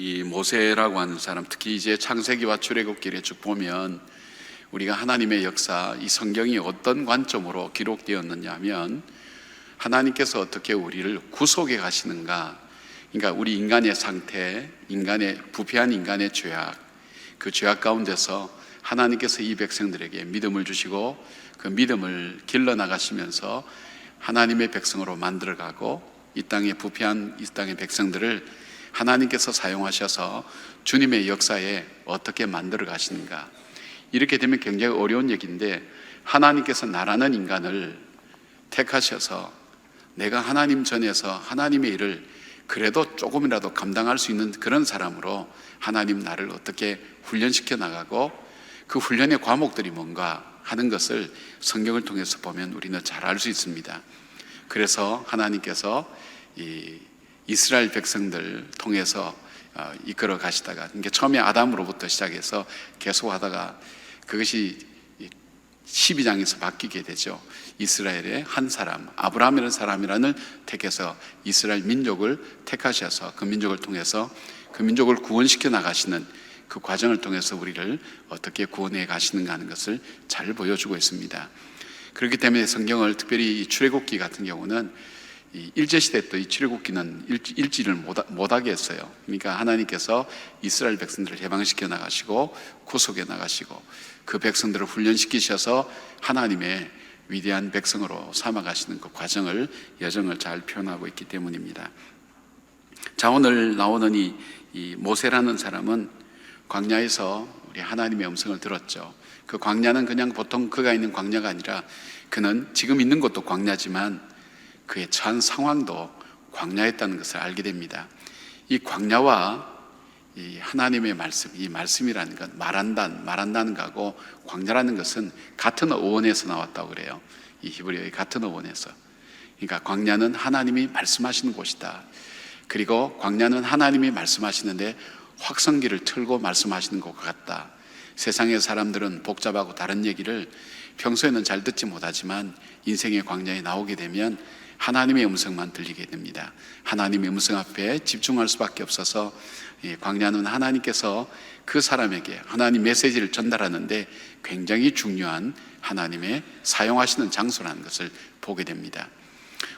이 모세라고 하는 사람, 특히 이제 창세기와 출애굽기를 쭉 보면 우리가 하나님의 역사, 이 성경이 어떤 관점으로 기록되었느냐 하면 하나님께서 어떻게 우리를 구속해 가시는가, 그러니까 우리 인간의 상태, 부패한 인간의 죄악, 그 죄악 가운데서 하나님께서 이 백성들에게 믿음을 주시고 그 믿음을 길러나가시면서 하나님의 백성으로 만들어가고 이 땅의 부패한 이 땅의 백성들을 하나님께서 사용하셔서 주님의 역사에 어떻게 만들어 가시는가. 이렇게 되면 굉장히 어려운 얘기인데, 하나님께서 나라는 인간을 택하셔서 내가 하나님 전에서 하나님의 일을 그래도 조금이라도 감당할 수 있는 그런 사람으로 하나님 나를 어떻게 훈련시켜 나가고 그 훈련의 과목들이 뭔가 하는 것을 성경을 통해서 보면 우리는 잘 알 수 있습니다. 그래서 하나님께서 이 이스라엘 백성들 통해서 이끌어 가시다가, 그러니까 처음에 아담으로부터 시작해서 계속 하다가 그것이 12장에서 바뀌게 되죠. 이스라엘의 한 사람, 아브라함이라는 사람이라는 택해서 이스라엘 민족을 택하셔서 그 민족을 통해서 그 민족을 구원시켜 나가시는 그 과정을 통해서 우리를 어떻게 구원해 가시는가 하는 것을 잘 보여주고 있습니다. 그렇기 때문에 성경을, 특별히 이 출애굽기 같은 경우는 이 일제시대 또 이 출애굽기는 일지를 못하게 했어요. 그러니까 하나님께서 이스라엘 백성들을 해방시켜 나가시고 구속해 나가시고 그 백성들을 훈련시키셔서 하나님의 위대한 백성으로 삼아가시는 그 과정을, 여정을 잘 표현하고 있기 때문입니다. 자, 오늘 나오는 이 모세라는 사람은 광야에서 우리 하나님의 음성을 들었죠. 그 광야는 그냥 보통 그가 있는 광야가 아니라 그는 지금 있는 곳도 광야지만 그의 처한 상황도 광야였다는 것을 알게 됩니다. 이 광야와 이 하나님의 말씀, 이 말씀이라는 것, 말한다는 거하고 광야라는 것은 같은 어원에서 나왔다고 그래요. 이 히브리어의 같은 어원에서. 그러니까 광야는 하나님이 말씀하시는 곳이다. 그리고 광야는 하나님이 말씀하시는데 확성기를 틀고 말씀하시는 것 같다. 세상의 사람들은 복잡하고 다른 얘기를 평소에는 잘 듣지 못하지만 인생의 광야에 나오게 되면 하나님의 음성만 들리게 됩니다. 하나님의 음성 앞에 집중할 수밖에 없어서 광야는 하나님께서 그 사람에게 하나님 메시지를 전달하는데 굉장히 중요한 하나님의 사용하시는 장소라는 것을 보게 됩니다.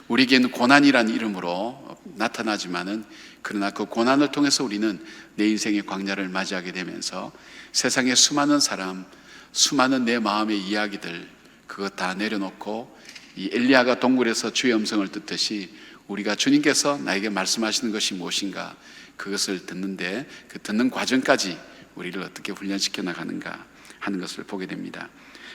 우리에게는 고난이라는 이름으로 나타나지만은, 그러나 그 고난을 통해서 우리는 내 인생의 광야를 맞이하게 되면서 세상의 수많은 사람, 수많은 내 마음의 이야기들, 그것 다 내려놓고 이 엘리야가 동굴에서 주의 음성을 듣듯이 우리가 주님께서 나에게 말씀하시는 것이 무엇인가, 그것을 듣는데 그 듣는 과정까지 우리를 어떻게 훈련시켜 나가는가 하는 것을 보게 됩니다.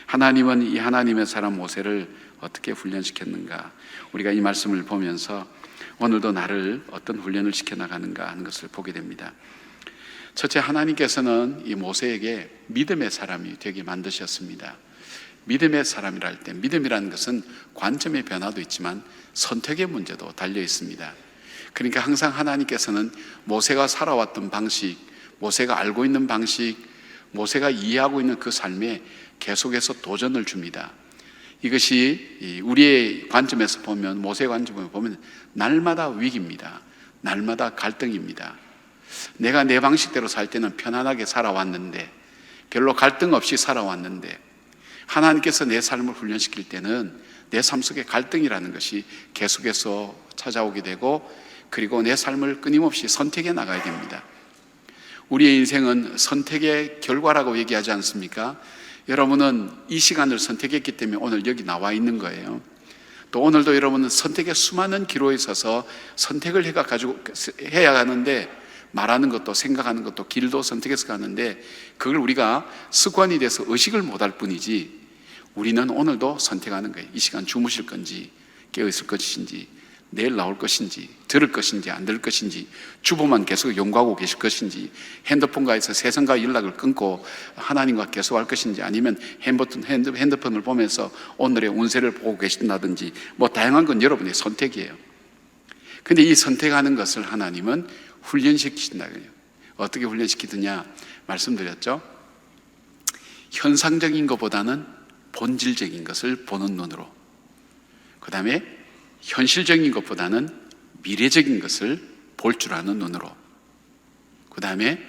하나님은 이 하나님의 사람 모세를 어떻게 훈련시켰는가, 우리가 이 말씀을 보면서 오늘도 나를 어떤 훈련을 시켜 나가는가 하는 것을 보게 됩니다. 첫째, 하나님께서는 이 모세에게 믿음의 사람이 되게 만드셨습니다. 믿음의 사람이라 할 때, 믿음이라는 것은 관점의 변화도 있지만 선택의 문제도 달려 있습니다. 그러니까 항상 하나님께서는 모세가 살아왔던 방식, 모세가 알고 있는 방식, 모세가 이해하고 있는 그 삶에 계속해서 도전을 줍니다. 이것이 우리의 관점에서 보면, 모세의 관점에서 보면 날마다 위기입니다. 날마다 갈등입니다. 내가 내 방식대로 살 때는 편안하게 살아왔는데, 별로 갈등 없이 살아왔는데, 하나님께서 내 삶을 훈련시킬 때는 내 삶 속에 갈등이라는 것이 계속해서 찾아오게 되고, 그리고 내 삶을 끊임없이 선택해 나가야 됩니다. 우리의 인생은 선택의 결과라고 얘기하지 않습니까? 여러분은 이 시간을 선택했기 때문에 오늘 여기 나와 있는 거예요. 또 오늘도 여러분은 선택의 수많은 기로에 서서 선택을 해야 하는데, 말하는 것도 생각하는 것도 길도 선택해서 가는데, 그걸 우리가 습관이 돼서 의식을 못할 뿐이지, 우리는 오늘도 선택하는 거예요. 이 시간 주무실 건지, 깨어있을 것인지, 내일 나올 것인지, 들을 것인지 안 들을 것인지, 주부만 계속 연구하고 계실 것인지, 핸드폰과에서 세상과 연락을 끊고 하나님과 계속할 것인지, 아니면 핸드폰을 보면서 오늘의 운세를 보고 계신다든지, 다양한 건 여러분의 선택이에요. 근데 이 선택하는 것을 하나님은 훈련시키신다. 어떻게 훈련시키느냐 말씀드렸죠. 현상적인 것보다는 본질적인 것을 보는 눈으로, 그 다음에 현실적인 것보다는 미래적인 것을 볼 줄 아는 눈으로, 그 다음에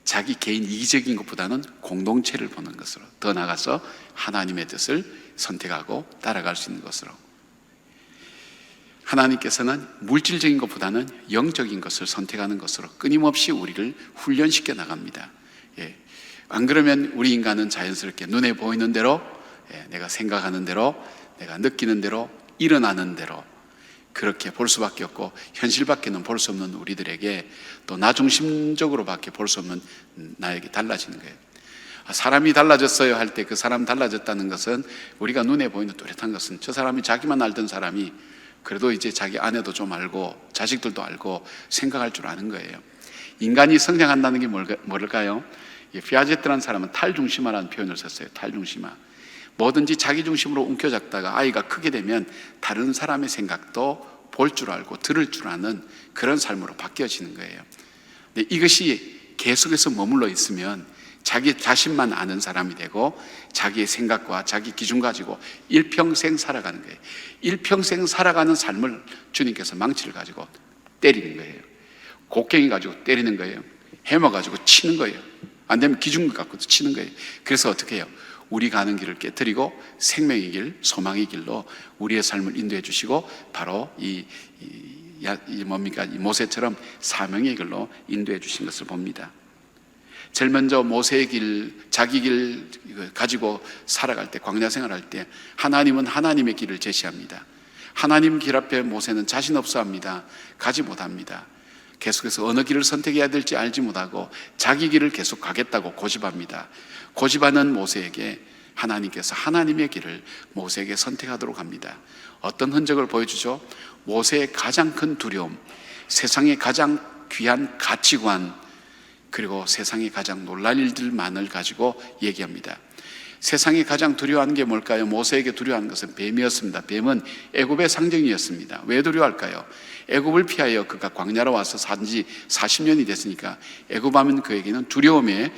자기 개인 이기적인 것보다는 공동체를 보는 것으로, 더 나아가서 하나님의 뜻을 선택하고 따라갈 수 있는 것으로, 하나님께서는 물질적인 것보다는 영적인 것을 선택하는 것으로 끊임없이 우리를 훈련시켜 나갑니다. 안 그러면 우리 인간은 자연스럽게 눈에 보이는 대로, 내가 생각하는 대로, 내가 느끼는 대로, 일어나는 대로 그렇게 볼 수밖에 없고, 현실밖에는 볼 수 없는 우리들에게 또 나 중심적으로밖에 볼 수 없는 나에게 달라지는 거예요. 사람이 달라졌어요 할 때 그 사람 달라졌다는 것은, 우리가 눈에 보이는 뚜렷한 것은 저 사람이 자기만 알던 사람이 그래도 이제 자기 아내도 좀 알고 자식들도 알고 생각할 줄 아는 거예요. 인간이 성장한다는 게 뭘까요? 피아제트라는 사람은 탈중심화라는 표현을 썼어요. 탈중심화. 뭐든지 자기 중심으로 움켜잡다가 아이가 크게 되면 다른 사람의 생각도 볼 줄 알고 들을 줄 아는 그런 삶으로 바뀌어지는 거예요. 근데 이것이 계속해서 머물러 있으면 자기 자신만 아는 사람이 되고 자기의 생각과 자기 기준 가지고 일평생 살아가는 거예요. 일평생 살아가는 삶을 주님께서 망치를 가지고 때리는 거예요. 곡괭이 가지고 때리는 거예요. 해머 가지고 치는 거예요. 안 되면 기준 갖고도 치는 거예요. 그래서 어떻게 해요? 우리 가는 길을 깨뜨리고 생명의 길, 소망의 길로 우리의 삶을 인도해 주시고, 바로 이 모세처럼 사명의 길로 인도해 주신 것을 봅니다. 제일 먼저 모세의 길, 자기 길 가지고 살아갈 때, 광야 생활할 때 하나님은 하나님의 길을 제시합니다. 하나님 길 앞에 모세는 자신 없어 합니다. 가지 못합니다. 계속해서 어느 길을 선택해야 될지 알지 못하고 자기 길을 계속 가겠다고 고집합니다. 고집하는 모세에게 하나님께서 하나님의 길을 모세에게 선택하도록 합니다. 어떤 흔적을 보여주죠? 모세의 가장 큰 두려움, 세상의 가장 귀한 가치관, 그리고 세상에 가장 놀랄 일들만을 가지고 얘기합니다. 세상에 가장 두려워하는 게 뭘까요? 모세에게 두려워하는 것은 뱀이었습니다. 뱀은 애굽의 상징이었습니다. 왜 두려워할까요? 애굽을 피하여 그가 광야로 와서 산 지 40년이 됐으니까 애굽하면 그에게는 두려움의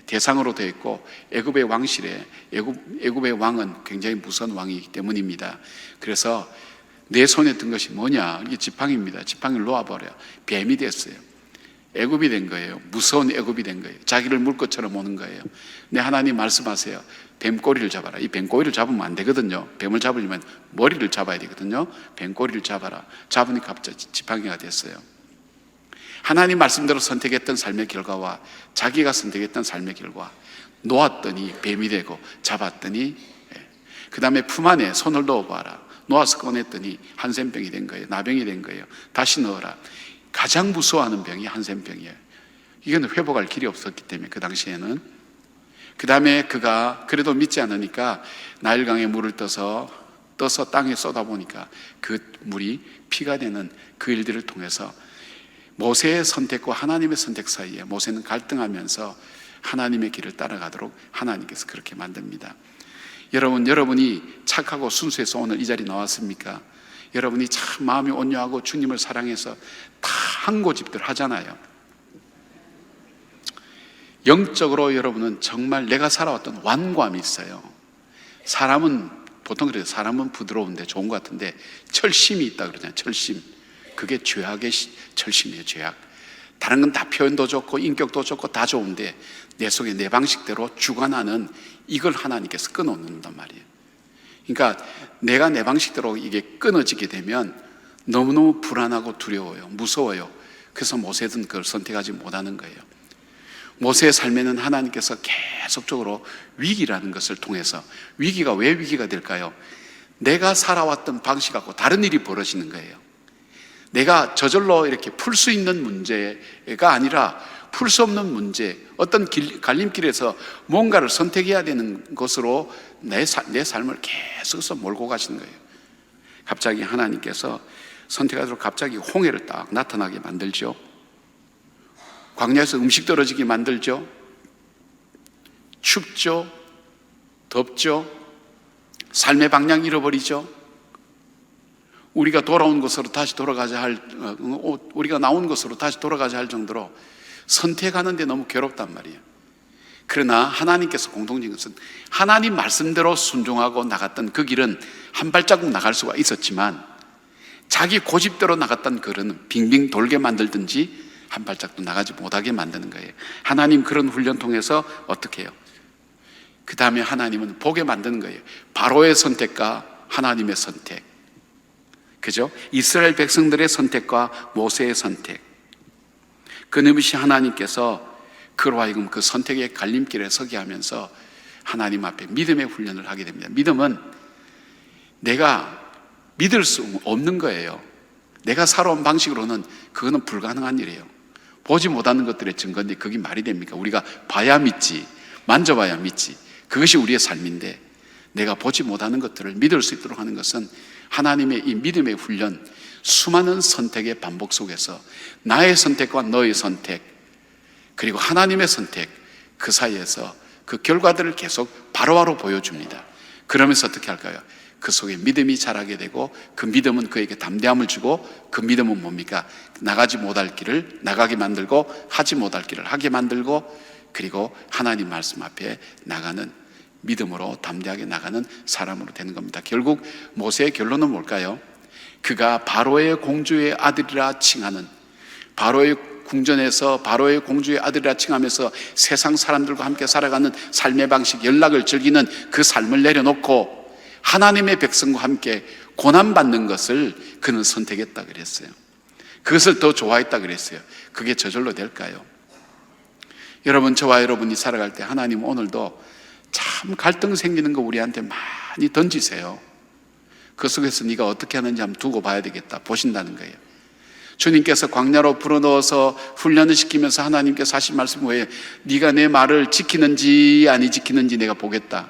대상으로 되어 있고, 애굽의 왕실에 애굽의 왕은 굉장히 무서운 왕이기 때문입니다. 그래서 내 손에 든 것이 뭐냐? 이게 지팡이입니다. 지팡이를 놓아버려 뱀이 됐어요. 애굽이 된 거예요. 무서운 애굽이 된 거예요. 자기를 물 것처럼 오는 거예요. 근데 하나님 말씀하세요. 뱀꼬리를 잡아라. 이 뱀꼬리를 잡으면 안 되거든요. 뱀을 잡으려면 머리를 잡아야 되거든요. 뱀꼬리를 잡아라. 잡으니까 갑자기 지팡이가 됐어요. 하나님 말씀대로 선택했던 삶의 결과와 자기가 선택했던 삶의 결과, 놓았더니 뱀이 되고 잡았더니, 그 다음에 품 안에 손을 넣어봐라. 놓아서 꺼냈더니 한센병이 된 거예요. 나병이 된 거예요. 다시 넣어라. 가장 무서워하는 병이 한센병이에요. 이건 회복할 길이 없었기 때문에 그 당시에는. 그 다음에 그가 그래도 믿지 않으니까 나일강에 물을 떠서 땅에 쏟아보니까 그 물이 피가 되는 그 일들을 통해서 모세의 선택과 하나님의 선택 사이에 모세는 갈등하면서 하나님의 길을 따라가도록 하나님께서 그렇게 만듭니다. 여러분이 착하고 순수해서 오늘 이 자리에 나왔습니까? 여러분이 참 마음이 온유하고 주님을 사랑해서 다 한 고집들 하잖아요. 영적으로 여러분은 정말 내가 살아왔던 완고함이 있어요. 사람은 보통 그래요. 사람은 부드러운데 좋은 것 같은데 철심이 있다 그러잖아요. 철심. 그게 죄악의 철심이에요. 죄악. 다른 건 다 표현도 좋고 인격도 좋고 다 좋은데 내 속에 내 방식대로 주관하는, 이걸 하나님께서 끊어놓는단 말이에요. 그러니까 내가 내 방식대로 이게 끊어지게 되면 너무너무 불안하고 두려워요. 무서워요. 그래서 모세는 그걸 선택하지 못하는 거예요. 모세의 삶에는 하나님께서 계속적으로 위기라는 것을 통해서, 위기가 왜 위기가 될까요? 내가 살아왔던 방식하고 다른 일이 벌어지는 거예요. 내가 저절로 이렇게 풀 수 있는 문제가 아니라 풀 수 없는 문제, 어떤 갈림길에서 뭔가를 선택해야 되는 것으로 내 삶을 계속해서 몰고 가시는 거예요. 갑자기 하나님께서 선택하도록 갑자기 홍해를 딱 나타나게 만들죠. 광야에서 음식 떨어지게 만들죠. 춥죠. 덥죠. 삶의 방향 잃어버리죠. 우리가 돌아온 곳으로 다시 돌아가자 할, 우리가 나온 곳으로 다시 돌아가자 할 정도로 선택하는데 너무 괴롭단 말이에요. 그러나 하나님께서 공통적인 것은 하나님 말씀대로 순종하고 나갔던 그 길은 한 발자국 나갈 수가 있었지만, 자기 고집대로 나갔던 길은 빙빙 돌게 만들든지 한 발짝도 나가지 못하게 만드는 거예요. 하나님 그런 훈련 통해서 어떻게 해요? 그 다음에 하나님은 보게 만드는 거예요. 바로의 선택과 하나님의 선택, 그죠? 이스라엘 백성들의 선택과 모세의 선택. 끊임없이 하나님께서 그로 하여금 그 선택의 갈림길에 서게 하면서 하나님 앞에 믿음의 훈련을 하게 됩니다. 믿음은 내가 믿을 수 없는 거예요. 내가 살아온 방식으로는 그거는 불가능한 일이에요. 보지 못하는 것들의 증거인데 그게 말이 됩니까? 우리가 봐야 믿지, 만져봐야 믿지. 그것이 우리의 삶인데 내가 보지 못하는 것들을 믿을 수 있도록 하는 것은 하나님의 이 믿음의 훈련, 수많은 선택의 반복 속에서 나의 선택과 너의 선택, 그리고 하나님의 선택, 그 사이에서 그 결과들을 계속 바로바로 보여줍니다. 그러면서 어떻게 할까요? 그 속에 믿음이 자라게 되고 그 믿음은 그에게 담대함을 주고 그 믿음은 뭡니까? 나가지 못할 길을 나가게 만들고 하지 못할 길을 하게 만들고 그리고 하나님 말씀 앞에 나가는 믿음으로 담대하게 나가는 사람으로 되는 겁니다. 결국 모세의 결론은 뭘까요? 그가 바로의 공주의 아들이라 칭하는, 바로의 궁전에서 바로의 공주의 아들이라 칭하면서 세상 사람들과 함께 살아가는 삶의 방식, 연락을 즐기는 그 삶을 내려놓고 하나님의 백성과 함께 고난받는 것을 그는 선택했다 그랬어요. 그것을 더 좋아했다 그랬어요. 그게 저절로 될까요? 여러분, 저와 여러분이 살아갈 때 하나님 오늘도 참 갈등 생기는 거 우리한테 많이 던지세요. 그 속에서 네가 어떻게 하는지 한번 두고 봐야 되겠다 보신다는 거예요. 주님께서 광야로 불어넣어서 훈련을 시키면서 하나님께서 하신 말씀이 뭐예요? 네가 내 말을 지키는지 아니 지키는지 내가 보겠다.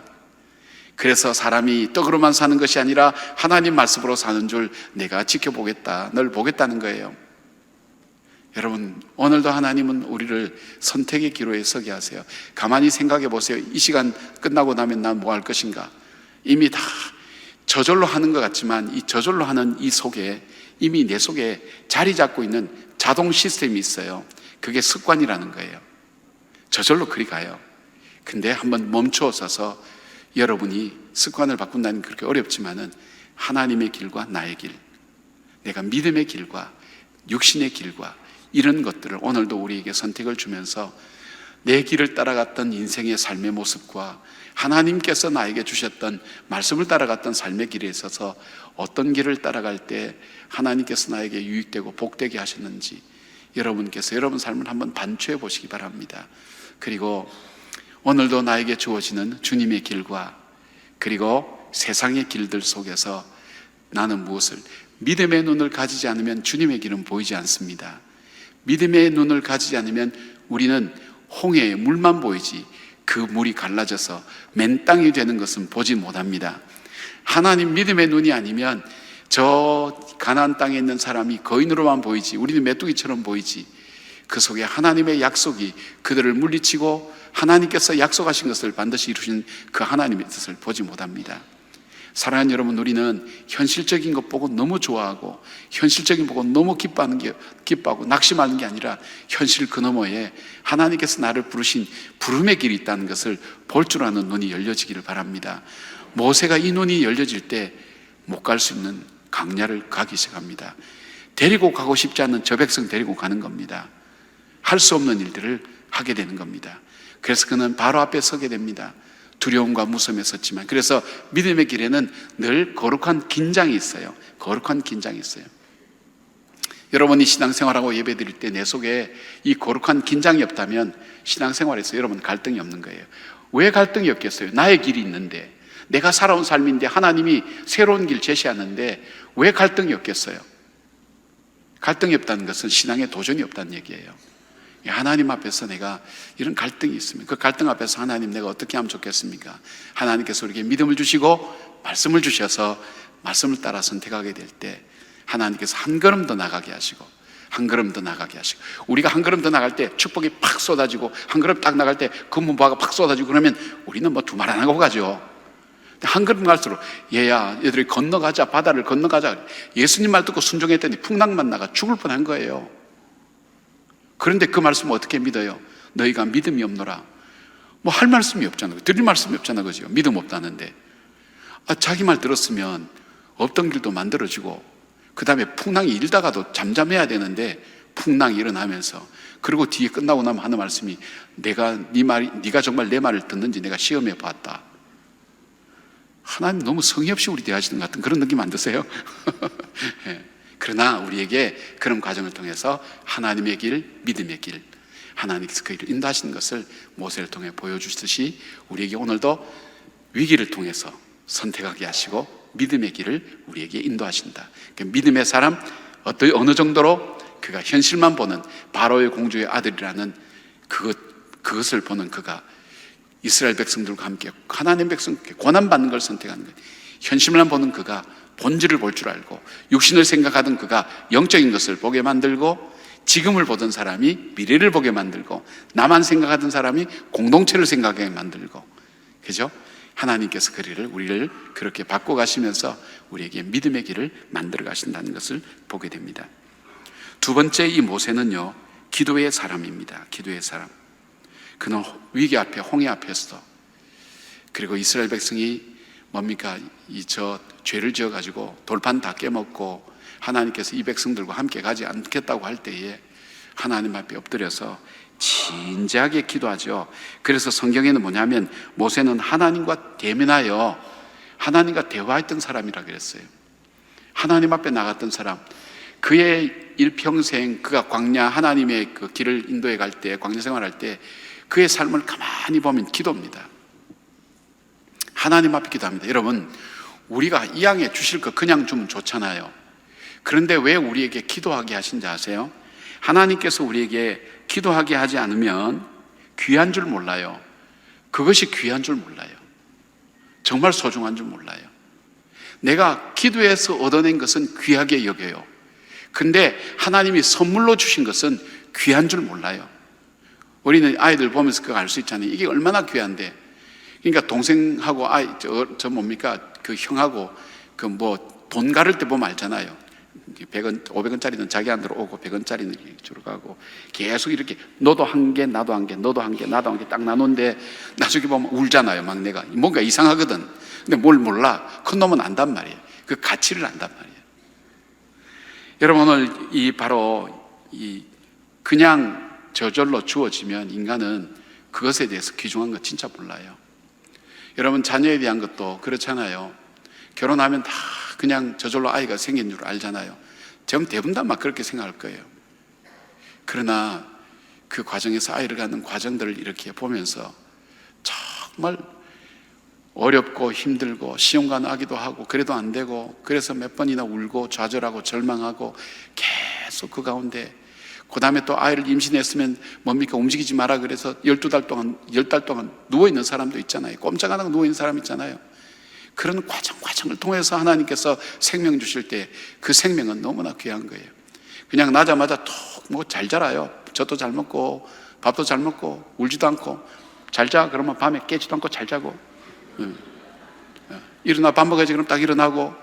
그래서 사람이 떡으로만 사는 것이 아니라 하나님 말씀으로 사는 줄 내가 지켜보겠다, 널 보겠다는 거예요. 여러분, 오늘도 하나님은 우리를 선택의 기로에 서게 하세요. 가만히 생각해 보세요. 이 시간 끝나고 나면 난 뭐 할 것인가? 이미 다 저절로 하는 것 같지만 이 저절로 하는 이 속에 이미 내 속에 자리 잡고 있는 자동 시스템이 있어요. 그게 습관이라는 거예요. 저절로 그리 가요. 근데 한번 멈추어 서서 여러분이 습관을 바꾼다는 게 그렇게 어렵지만은 하나님의 길과 나의 길, 내가 믿음의 길과 육신의 길과 이런 것들을 오늘도 우리에게 선택을 주면서 내 길을 따라갔던 인생의 삶의 모습과 하나님께서 나에게 주셨던 말씀을 따라갔던 삶의 길에 있어서 어떤 길을 따라갈 때 하나님께서 나에게 유익되고 복되게 하셨는지 여러분께서 여러분 삶을 한번 반추해 보시기 바랍니다. 그리고 오늘도 나에게 주어지는 주님의 길과 그리고 세상의 길들 속에서 나는 무엇을, 믿음의 눈을 가지지 않으면 주님의 길은 보이지 않습니다. 믿음의 눈을 가지지 않으면 우리는 홍해의 물만 보이지 그 물이 갈라져서 맨 땅이 되는 것은 보지 못합니다. 하나님 믿음의 눈이 아니면 저 가나안 땅에 있는 사람이 거인으로만 보이지, 우리는 메뚜기처럼 보이지, 그 속에 하나님의 약속이 그들을 물리치고 하나님께서 약속하신 것을 반드시 이루신 그 하나님의 뜻을 보지 못합니다. 사랑하는 여러분, 우리는 현실적인 것 보고 너무 좋아하고 현실적인 것 보고 너무 기뻐하고 낙심하는 게 아니라 현실 그 너머에 하나님께서 나를 부르신 부름의 길이 있다는 것을 볼 줄 아는 눈이 열려지기를 바랍니다. 모세가 이 눈이 열려질 때 못 갈 수 있는 광야를 가기 시작합니다. 데리고 가고 싶지 않은 저 백성 데리고 가는 겁니다. 할 수 없는 일들을 하게 되는 겁니다. 그래서 그는 바로 앞에 서게 됩니다. 두려움과 무서움에 섰지만, 그래서 믿음의 길에는 늘 거룩한 긴장이 있어요. 거룩한 긴장이 있어요. 여러분이 신앙생활하고 예배드릴 때 내 속에 이 거룩한 긴장이 없다면 신앙생활에서 여러분 갈등이 없는 거예요. 왜 갈등이 없겠어요? 나의 길이 있는데, 내가 살아온 삶인데 하나님이 새로운 길 제시하는데 왜 갈등이 없겠어요? 갈등이 없다는 것은 신앙에 도전이 없다는 얘기예요. 하나님 앞에서 내가 이런 갈등이 있으면 그 갈등 앞에서 하나님 내가 어떻게 하면 좋겠습니까? 하나님께서 우리에게 믿음을 주시고 말씀을 주셔서 말씀을 따라 선택하게 될 때 하나님께서 한 걸음 더 나가게 하시고 한 걸음 더 나가게 하시고, 우리가 한 걸음 더 나갈 때 축복이 팍 쏟아지고 한 걸음 딱 나갈 때 금문보화가 팍 쏟아지고 그러면 우리는 뭐 두 말 안 하고 가죠. 한 걸음 갈수록 얘야 얘들이 건너가자, 바다를 건너가자. 예수님 말 듣고 순종했더니 풍랑만 나가 죽을 뻔한 거예요. 그런데 그 말씀을 어떻게 믿어요? 너희가 믿음이 없노라. 뭐 할 말씀이 없잖아. 드릴 말씀이 없잖아. 그죠? 믿음 없다는데. 자기 말 들었으면 없던 길도 만들어지고 그 다음에 풍랑이 일다가도 잠잠해야 되는데 풍랑이 일어나면서, 그리고 뒤에 끝나고 나면 하는 말씀이 네가 정말 내 말을 듣는지 내가 시험해 봤다. 하나님 너무 성의 없이 우리 대하시는 것 같은 그런 느낌 안 드세요? 예. 그러나 우리에게 그런 과정을 통해서 하나님의 길, 믿음의 길, 하나님께서 그 길을 인도하시는 것을 모세를 통해 보여주시듯이 우리에게 오늘도 위기를 통해서 선택하게 하시고 믿음의 길을 우리에게 인도하신다. 믿음의 사람, 어느 정도로 그가 현실만 보는 바로의 공주의 아들이라는 그것을 보는 그가 이스라엘 백성들과 함께 하나님 백성께 고난받는 걸 선택하는 거예요. 현실만 보는 그가 본질을 볼 줄 알고, 육신을 생각하던 그가 영적인 것을 보게 만들고, 지금을 보던 사람이 미래를 보게 만들고, 나만 생각하던 사람이 공동체를 생각하게 만들고, 그죠? 하나님께서 우리를 그렇게 바꿔가시면서 우리에게 믿음의 길을 만들어 가신다는 것을 보게 됩니다. 두 번째, 이 모세는요, 기도의 사람입니다. 기도의 사람. 그는 위기 앞에, 홍해 앞에서, 그리고 이스라엘 백성이 뭡니까? 죄를 지어가지고 돌판 다 깨먹고 하나님께서 이 백성들과 함께 가지 않겠다고 할 때에 하나님 앞에 엎드려서 진지하게 기도하죠. 그래서 성경에는 뭐냐면 모세는 하나님과 대면하여 하나님과 대화했던 사람이라 그랬어요. 하나님 앞에 나갔던 사람. 그의 일평생 그가 광야, 하나님의 그 길을 인도해 갈 때, 광야 생활할 때 그의 삶을 가만히 보면 기도입니다. 하나님 앞에 기도합니다. 여러분, 우리가 이 양에 주실 거 그냥 주면 좋잖아요. 그런데 왜 우리에게 기도하게 하신지 아세요? 하나님께서 우리에게 기도하게 하지 않으면 귀한 줄 몰라요. 그것이 귀한 줄 몰라요. 정말 소중한 줄 몰라요. 내가 기도해서 얻어낸 것은 귀하게 여겨요. 근데 하나님이 선물로 주신 것은 귀한 줄 몰라요. 우리는 아이들 보면서 그거 알 수 있잖아요. 이게 얼마나 귀한데. 그러니까 동생하고 저 뭡니까? 그 형하고 돈 가를 때 보면 알잖아요. 100원, 500원짜리는 자기한테로 오고 100원짜리는 이쪽으로 가고 계속 이렇게 너도 한 개, 나도 한 개, 너도 한 개, 나도 한 개 딱 나누는데 나중에 보면 울잖아요. 막내가. 뭔가 이상하거든. 근데 뭘 몰라. 큰 놈은 안단 말이에요. 그 가치를 안단 말이에요. 여러분, 오늘 바로 그냥 저절로 주어지면 인간은 그것에 대해서 귀중한 거 진짜 몰라요. 여러분, 자녀에 대한 것도 그렇잖아요. 결혼하면 다 그냥 저절로 아이가 생긴 줄 알잖아요. 전 대부분 다 막 그렇게 생각할 거예요. 그러나 그 과정에서 아이를 갖는 과정들을 이렇게 보면서 정말 어렵고 힘들고 시험관 하기도 하고 그래도 안 되고, 그래서 몇 번이나 울고 좌절하고 절망하고 계속 그 가운데, 그 다음에 또 아이를 임신했으면 뭡니까? 움직이지 마라 그래서 10달 동안 누워있는 사람도 있잖아요. 꼼짝 안 하고 누워있는 사람 있잖아요. 그런 과정을 통해서 하나님께서 생명 주실 때 그 생명은 너무나 귀한 거예요. 그냥 나자마자 톡 잘 자라요. 젖도 잘 먹고 밥도 잘 먹고 울지도 않고 잘 자 그러면 밤에 깨지도 않고 잘 자고, 일어나 밥 먹어야지 그럼 딱 일어나고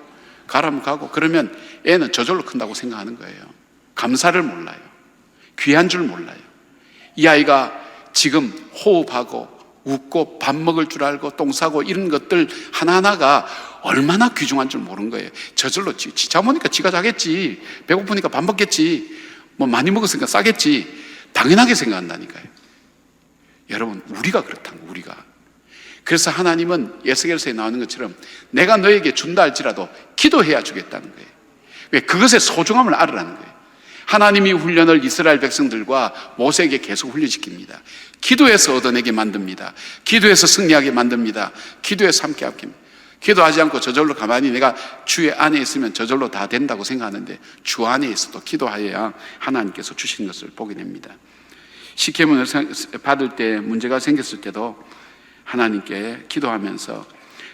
가라면 가고, 그러면 애는 저절로 큰다고 생각하는 거예요. 감사를 몰라요. 귀한 줄 몰라요. 이 아이가 지금 호흡하고 웃고 밥 먹을 줄 알고 똥 싸고 이런 것들 하나하나가 얼마나 귀중한 줄 모르는 거예요. 저절로 지자 보니까 지가 자겠지, 배고프니까 밥 먹겠지, 뭐 많이 먹었으니까 싸겠지, 당연하게 생각한다니까요. 여러분, 우리가 그렇다는 거예요. 우리가. 그래서 하나님은 에스겔서에 나오는 것처럼 내가 너에게 준다 할지라도 기도해야 주겠다는 거예요. 왜? 그것의 소중함을 알으라는 거예요. 하나님이 훈련을 이스라엘 백성들과 모세에게 계속 훈련시킵니다. 기도해서 얻어내게 만듭니다. 기도해서 승리하게 만듭니다. 기도해서 함께 하게 합니다. 기도하지 않고 저절로 가만히 내가 주의 안에 있으면 저절로 다 된다고 생각하는데 주 안에 있어도 기도하여야 하나님께서 주신 것을 보게 됩니다. 시케문을 받을 때 문제가 생겼을 때도 하나님께 기도하면서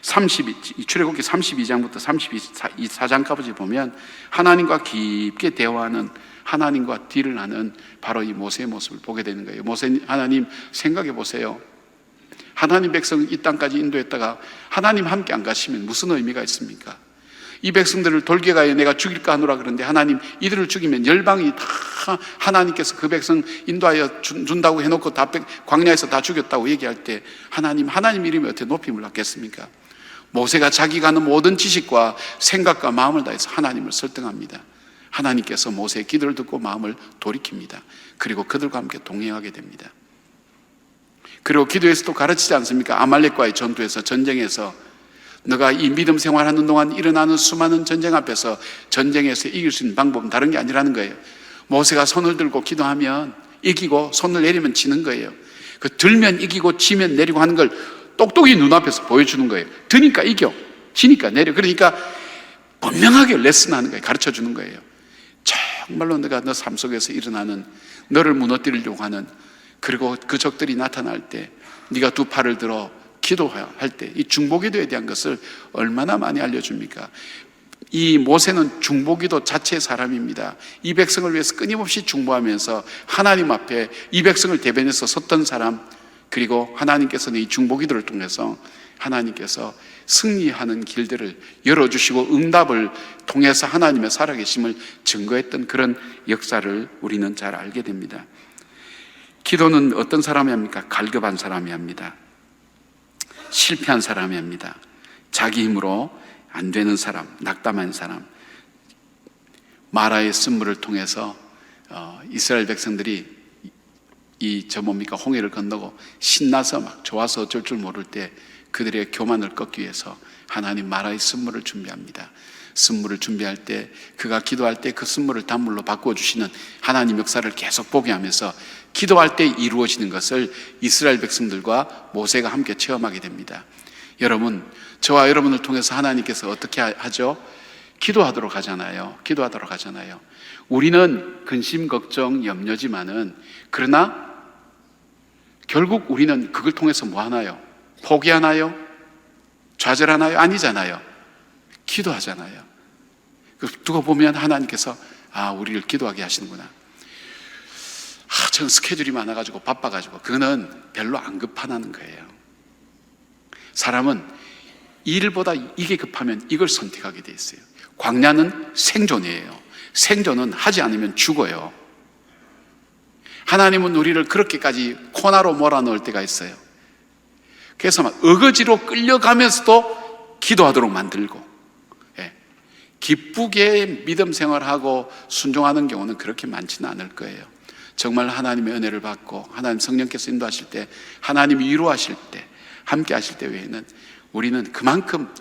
출애굽기 32장부터 34장까지 보면 하나님과 깊게 대화하는, 하나님과 딜을 하는 바로 이 모세의 모습을 보게 되는 거예요. 하나님 생각해 보세요. 하나님 백성 이 땅까지 인도했다가 하나님 함께 안 가시면 무슨 의미가 있습니까? 이 백성들을 돌게가에 내가 죽일까 하노라 그러는데 하나님 이들을 죽이면 열방이 다 하나님께서 그 백성 인도하여 준다고 해놓고 다 광야에서 다 죽였다고 얘기할 때 하나님 이름이 어떻게 높임을 받겠습니까? 모세가 자기가 하는 모든 지식과 생각과 마음을 다해서 하나님을 설득합니다. 하나님께서 모세의 기도를 듣고 마음을 돌이킵니다. 그리고 그들과 함께 동행하게 됩니다. 그리고 기도에서 또 가르치지 않습니까? 아말렉과의 전투에서, 전쟁에서 너가 이 믿음 생활하는 동안 일어나는 수많은 전쟁 앞에서 전쟁에서 이길 수 있는 방법은 다른 게 아니라는 거예요. 모세가 손을 들고 기도하면 이기고 손을 내리면 지는 거예요. 그 들면 이기고 지면 내리고 하는 걸 똑똑히 눈앞에서 보여주는 거예요. 드니까 이겨, 지니까 내려. 그러니까 분명하게 레슨하는 거예요. 가르쳐 주는 거예요. 정말로 내가 너 삶 속에서 일어나는, 너를 무너뜨리려고 하는, 그리고 그 적들이 나타날 때 네가 두 팔을 들어 기도할 때 이 중보기도에 대한 것을 얼마나 많이 알려줍니까? 이 모세는 중보기도 자체의 사람입니다. 이 백성을 위해서 끊임없이 중보하면서 하나님 앞에 이 백성을 대변해서 섰던 사람, 그리고 하나님께서는 이 중보기도를 통해서 하나님께서 승리하는 길들을 열어주시고 응답을 통해서 하나님의 살아계심을 증거했던 그런 역사를 우리는 잘 알게 됩니다. 기도는 어떤 사람이 합니까? 갈급한 사람이 합니다. 실패한 사람이 합니다. 자기 힘으로 안 되는 사람, 낙담한 사람. 마라의 쓴물을 통해서 이스라엘 백성들이 홍해를 건너고 신나서 막 좋아서 어쩔 줄 모를 때 그들의 교만을 꺾기 위해서 하나님 마라의 쓴물을 준비합니다. 쓴물을 준비할 때, 그가 기도할 때 그 쓴물을 단물로 바꿔주시는 하나님 역사를 계속 보게 하면서 기도할 때 이루어지는 것을 이스라엘 백성들과 모세가 함께 체험하게 됩니다. 여러분, 저와 여러분을 통해서 하나님께서 어떻게 하죠? 기도하도록 하잖아요. 기도하도록 하잖아요. 우리는 근심, 걱정, 염려지만은, 그러나 결국 우리는 그걸 통해서 뭐 하나요? 포기하나요? 좌절하나요? 아니잖아요. 기도하잖아요. 두고 보면 하나님께서 우리를 기도하게 하시는구나. 저는 스케줄이 많아가지고 바빠가지고, 그거는 별로 안 급하다는 거예요. 사람은 일보다 이게 급하면 이걸 선택하게 돼 있어요. 광야는 생존이에요. 생존은 하지 않으면 죽어요. 하나님은 우리를 그렇게까지 코너로 몰아넣을 때가 있어요. 그래서 막 어거지로 끌려가면서도 기도하도록 만들고, 기쁘게 믿음 생활하고 순종하는 경우는 그렇게 많지는 않을 거예요. 정말 하나님의 은혜를 받고 하나님 성령께서 인도하실 때, 하나님이 위로하실 때, 함께 하실 때 외에는 우리는 그만큼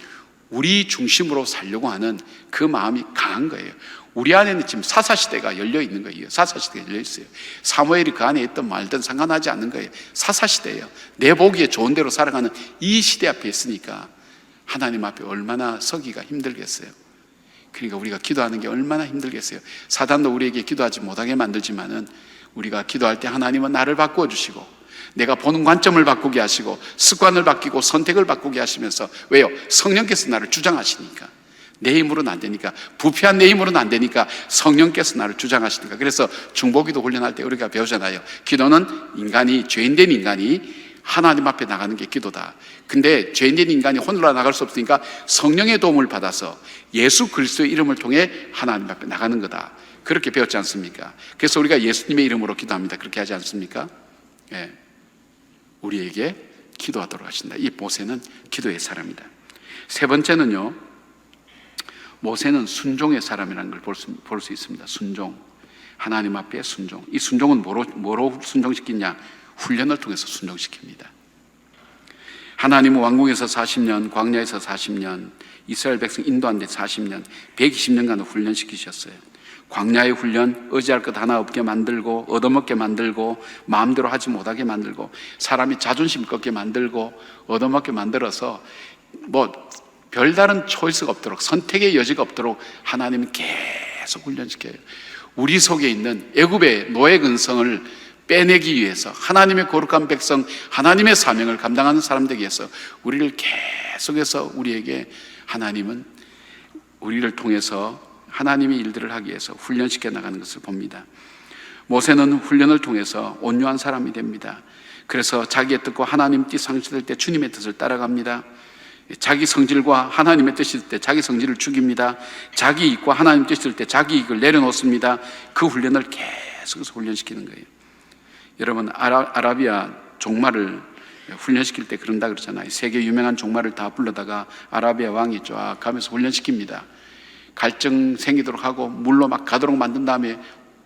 우리 중심으로 살려고 하는 그 마음이 강한 거예요. 우리 안에는 지금 사사시대가 열려 있는 거예요. 사사시대가 열려 있어요. 사무엘이 그 안에 있든 말든 상관하지 않는 거예요. 사사시대예요. 내 보기에 좋은 대로 살아가는 이 시대 앞에 있으니까 하나님 앞에 얼마나 서기가 힘들겠어요. 그러니까 우리가 기도하는 게 얼마나 힘들겠어요. 사단도 우리에게 기도하지 못하게 만들지만은 우리가 기도할 때 하나님은 나를 바꾸어 주시고, 내가 보는 관점을 바꾸게 하시고, 습관을 바뀌고 선택을 바꾸게 하시면서, 왜요? 성령께서 나를 주장하시니까. 내 힘으로는 안 되니까, 부패한 내 힘으로는 안 되니까 성령께서 나를 주장하시니까. 그래서 중보기도 훈련할 때 우리가 배우잖아요. 기도는 죄인된 인간이 하나님 앞에 나가는 게 기도다. 근데 죄인된 인간이 홀로 나갈 수 없으니까 성령의 도움을 받아서 예수 그리스도의 이름을 통해 하나님 앞에 나가는 거다. 그렇게 배웠지 않습니까? 그래서 우리가 예수님의 이름으로 기도합니다. 그렇게 하지 않습니까? 우리에게 기도하도록 하신다. 이 모세는 기도의 사람이다. 세 번째는요, 모세는 순종의 사람이라는 걸 볼 수 있습니다. 순종. 하나님 앞에 순종. 이 순종은 뭐로 순종시키냐? 훈련을 통해서 순종시킵니다. 하나님은 왕궁에서 40년, 광야에서 40년, 이스라엘 백성 인도한 데 40년, 120년간을 훈련시키셨어요. 광야의 훈련, 의지할 것 하나 없게 만들고, 얻어먹게 만들고, 마음대로 하지 못하게 만들고, 사람이 자존심 꺾게 만들고, 얻어먹게 만들어서 별다른 초이스가 없도록, 선택의 여지가 없도록 하나님은 계속 훈련시켜요. 우리 속에 있는 애굽의 노예 근성을 빼내기 위해서, 하나님의 거룩한 백성, 하나님의 사명을 감당하는 사람들에게 위해서 우리를 계속해서, 우리에게 하나님은 우리를 통해서 하나님의 일들을 하기 위해서 훈련시켜 나가는 것을 봅니다. 모세는 훈련을 통해서 온유한 사람이 됩니다. 그래서 자기의 뜻과 하나님 뜻이 상실될 때 주님의 뜻을 따라갑니다. 자기 성질과 하나님의 뜻이 있을 때 자기 성질을 죽입니다. 자기 이익과 하나님 뜻이 있을 때 자기 이익을 내려놓습니다. 그 훈련을 계속해서 훈련시키는 거예요. 여러분, 아라비아 종말을 훈련시킬 때 그런다 그러잖아요. 세계 유명한 종말을 다 불러다가 아라비아 왕이 쫙 가면서 훈련시킵니다. 갈증 생기도록 하고 물로 막 가도록 만든 다음에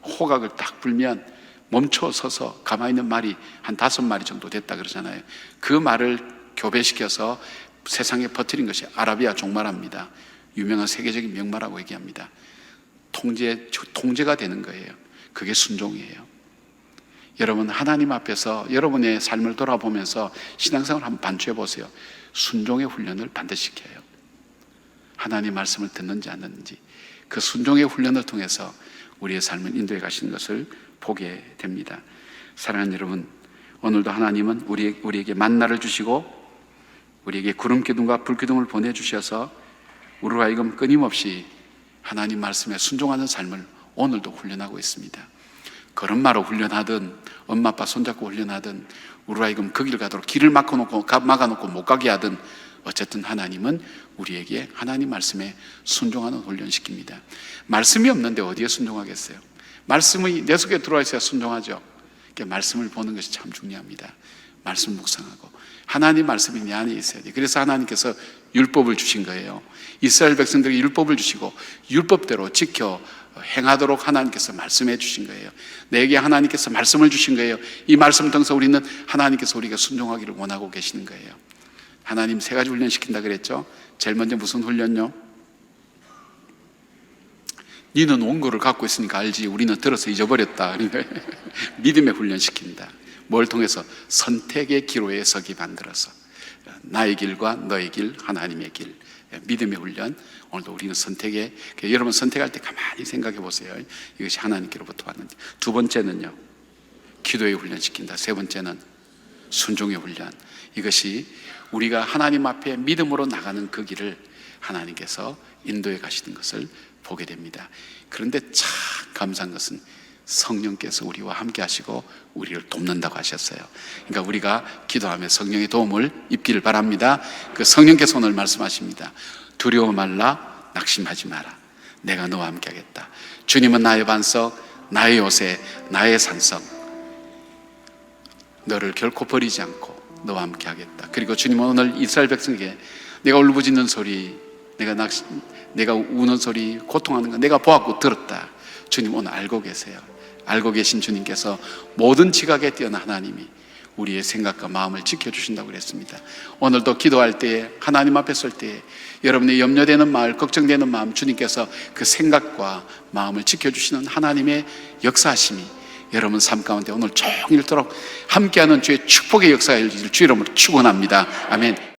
호각을 딱 불면 멈춰 서서 가만히 있는 말이 한 5마리 정도 됐다 그러잖아요. 그 말을 교배시켜서 세상에 퍼뜨린 것이 아라비아 종말합니다. 유명한 세계적인 명마라고 얘기합니다. 통제가 되는 거예요. 그게 순종이에요. 여러분, 하나님 앞에서 여러분의 삶을 돌아보면서 신앙생활을 한번 반추해 보세요. 순종의 훈련을 반드시 시켜요. 하나님 말씀을 듣는지 안 듣는지 그 순종의 훈련을 통해서 우리의 삶을 인도해 가시는 것을 보게 됩니다. 사랑하는 여러분, 오늘도 하나님은 우리에게 만나를 주시고 우리에게 구름기둥과 불기둥을 보내주셔서 우리로 하여금 끊임없이 하나님 말씀에 순종하는 삶을 오늘도 훈련하고 있습니다. 걸음마로 훈련하든 엄마 아빠 손잡고 훈련하든 우리로 하여금 그 길 가도록 길을 막아놓고 못 가게 하든 어쨌든 하나님은 우리에게 하나님 말씀에 순종하는 훈련시킵니다. 말씀이 없는데 어디에 순종하겠어요? 말씀이 내 속에 들어와 있어야 순종하죠. 그러니까 말씀을 보는 것이 참 중요합니다. 말씀 묵상하고 하나님 말씀이 내 안에 있어야 돼요. 그래서 하나님께서 율법을 주신 거예요. 이스라엘 백성들에게 율법을 주시고 율법대로 지켜 행하도록 하나님께서 말씀해 주신 거예요. 내게 하나님께서 말씀을 주신 거예요. 이 말씀을 통해서 우리는 하나님께서 우리가 순종하기를 원하고 계시는 거예요. 하나님 3가지 훈련 시킨다 그랬죠. 제일 먼저 무슨 훈련요? 니는 온 거를 갖고 있으니까 알지 우리는 들어서 잊어버렸다. 믿음의 훈련 시킨다. 뭘 통해서? 선택의 기로에 서기 만들어서 나의 길과 너의 길, 하나님의 길, 믿음의 훈련. 오늘도 우리는 선택에, 여러분 선택할 때 가만히 생각해 보세요. 이것이 하나님께로부터 왔는지. 2번째는요, 기도의 훈련 시킨다. 3번째는 순종의 훈련. 이것이 우리가 하나님 앞에 믿음으로 나가는 그 길을 하나님께서 인도해 가시는 것을 보게 됩니다. 그런데 참 감사한 것은 성령께서 우리와 함께 하시고 우리를 돕는다고 하셨어요. 그러니까 우리가 기도하며 성령의 도움을 입기를 바랍니다. 그 성령께서 오늘 말씀하십니다. 두려워 말라, 낙심하지 마라. 내가 너와 함께 하겠다. 주님은 나의 반석, 나의 요새, 나의 산성. 너를 결코 버리지 않고 너와 함께 하겠다. 그리고 주님은 오늘 이스라엘 백성에게 내가 울부짖는 소리, 내가 우는 소리, 고통하는 거 내가 보았고 들었다. 주님 오늘 알고 계세요. 알고 계신 주님께서 모든 지각에 뛰어난 하나님이 우리의 생각과 마음을 지켜주신다고 그랬습니다. 오늘도 기도할 때에, 하나님 앞에 설 때에 여러분의 염려되는 마음, 걱정되는 마음, 주님께서 그 생각과 마음을 지켜주시는 하나님의 역사하심이 여러분 삶 가운데 오늘 종일토록 함께하는 주의 축복의 역사가 일어날 줄 주의 이름으로 축원합니다. 아멘.